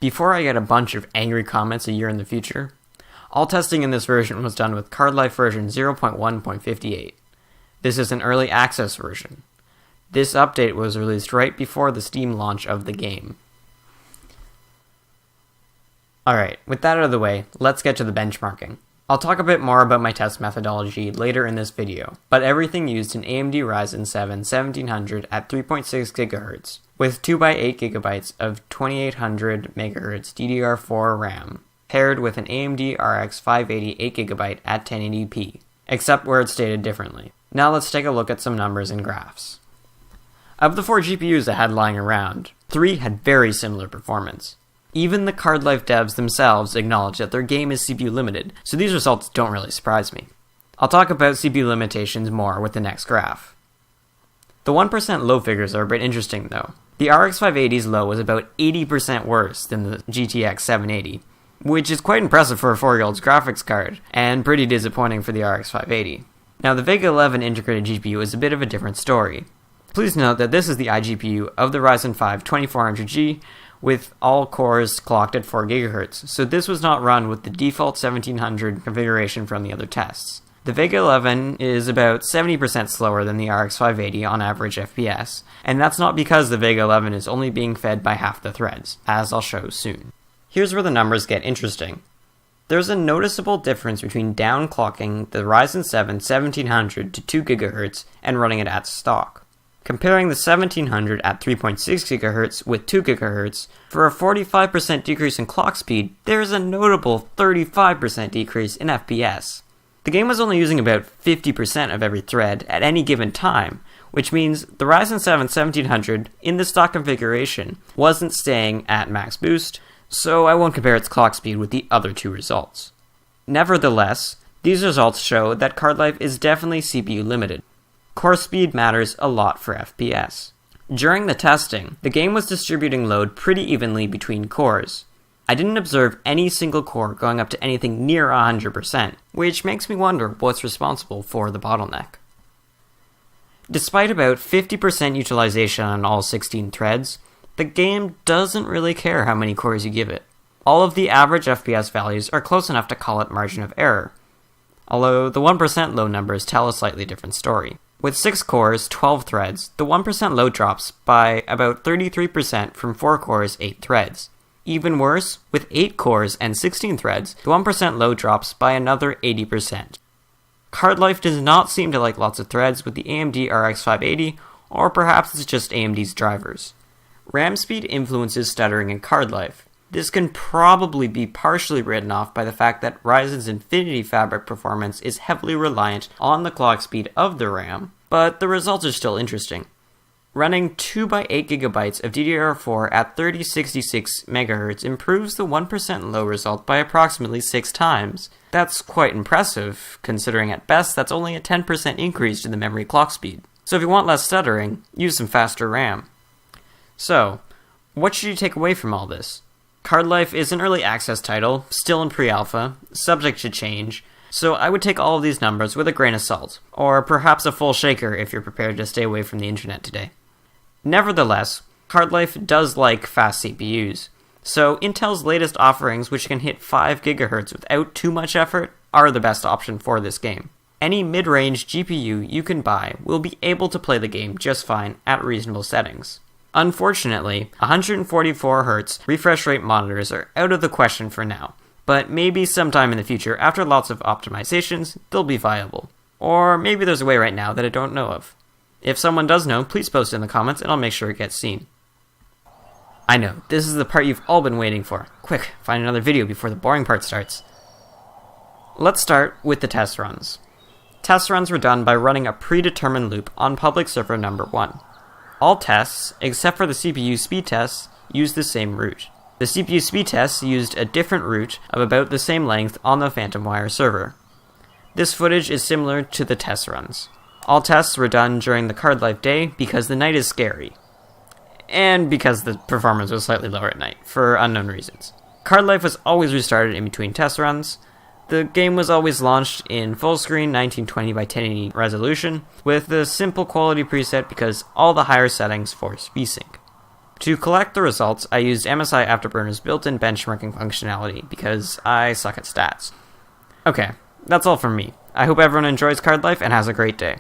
Before I get a bunch of angry comments a year in the future, all testing in this version was done with Cardlife version 0.1.58. This is an early access version. This update was released right before the Steam launch of the game. Alright, with that out of the way, let's get to the benchmarking. I'll talk a bit more about my test methodology later in this video, but everything used an AMD Ryzen 7 1700 at 3.6 GHz, with 2x8GB of 2800MHz DDR4 RAM, paired with an AMD RX 580 8GB at 1080p, except where it's stated differently. Now let's take a look at some numbers and graphs. Of the 4 GPUs I had lying around, 3 had very similar performance. Even the Cardlife devs themselves acknowledge that their game is CPU limited, so these results don't really surprise me. I'll talk about CPU limitations more with the next graph. The 1% low figures are a bit interesting though. The RX 580's low was about 80% worse than the GTX 780, which is quite impressive for a 4-year-old's graphics card, and pretty disappointing for the RX 580. Now the Vega 11 integrated GPU is a bit of a different story. Please note that this is the iGPU of the Ryzen 5 2400G, with all cores clocked at 4 GHz, so this was not run with the default 1700 configuration from the other tests. The Vega 11 is about 70% slower than the RX 580 on average FPS, and that's not because the Vega 11 is only being fed by half the threads, as I'll show soon. Here's where the numbers get interesting. There's a noticeable difference between downclocking the Ryzen 7 1700 to 2 GHz and running it at stock. Comparing the 1700 at 3.6 GHz with 2 GHz, for a 45% decrease in clock speed, there is a notable 35% decrease in FPS. The game was only using about 50% of every thread at any given time, which means the Ryzen 7 1700 in the stock configuration wasn't staying at max boost, so I won't compare its clock speed with the other two results. Nevertheless, these results show that Cardlife is definitely CPU limited. Core speed matters a lot for FPS. During the testing, the game was distributing load pretty evenly between cores. I didn't observe any single core going up to anything near 100%, which makes me wonder what's responsible for the bottleneck. Despite about 50% utilization on all 16 threads, the game doesn't really care how many cores you give it. All of the average FPS values are close enough to call it margin of error, although the 1% low numbers tell a slightly different story. With 6 cores, 12 threads, the 1% load drops by about 33% from 4 cores, 8 threads. Even worse, with 8 cores and 16 threads, the 1% load drops by another 80%. Cardlife does not seem to like lots of threads with the AMD RX 580, or perhaps it's just AMD's drivers. RAM speed influences stuttering in Cardlife. This can probably be partially written off by the fact that Ryzen's Infinity Fabric performance is heavily reliant on the clock speed of the RAM, but the results are still interesting. Running 2x8GB of DDR4 at 3066 MHz improves the 1% low result by approximately 6 times. That's quite impressive, considering at best that's only a 10% increase to the memory clock speed. So if you want less stuttering, use some faster RAM. So, what should you take away from all this? Cardlife is an early access title, still in pre-alpha, subject to change, so I would take all of these numbers with a grain of salt, or perhaps a full shaker if you're prepared to stay away from the internet today. Nevertheless, Cardlife does like fast CPUs, so Intel's latest offerings, which can hit 5 GHz without too much effort, are the best option for this game. Any mid-range GPU you can buy will be able to play the game just fine at reasonable settings. Unfortunately, 144Hz refresh rate monitors are out of the question for now, but maybe sometime in the future, after lots of optimizations, they'll be viable. Or maybe there's a way right now that I don't know of. If someone does know, please post it in the comments and I'll make sure it gets seen. I know, this is the part you've all been waiting for. Quick, find another video before the boring part starts. Let's start with the test runs. Test runs were done by running a predetermined loop on public server number 1. All tests, except for the CPU speed tests, used the same route. The CPU speed tests used a different route of about the same length on the Phantom Wire server. This footage is similar to the test runs. All tests were done during the Cardlife day because the night is scary, and because the performance was slightly lower at night, for unknown reasons. Cardlife was always restarted in between test runs. The game was always launched in full screen 1920 by 1080 resolution, with the simple quality preset because all the higher settings force VSync. To collect the results, I used MSI Afterburner's built-in benchmarking functionality because I suck at stats. Okay, that's all from me. I hope everyone enjoys Cardlife and has a great day.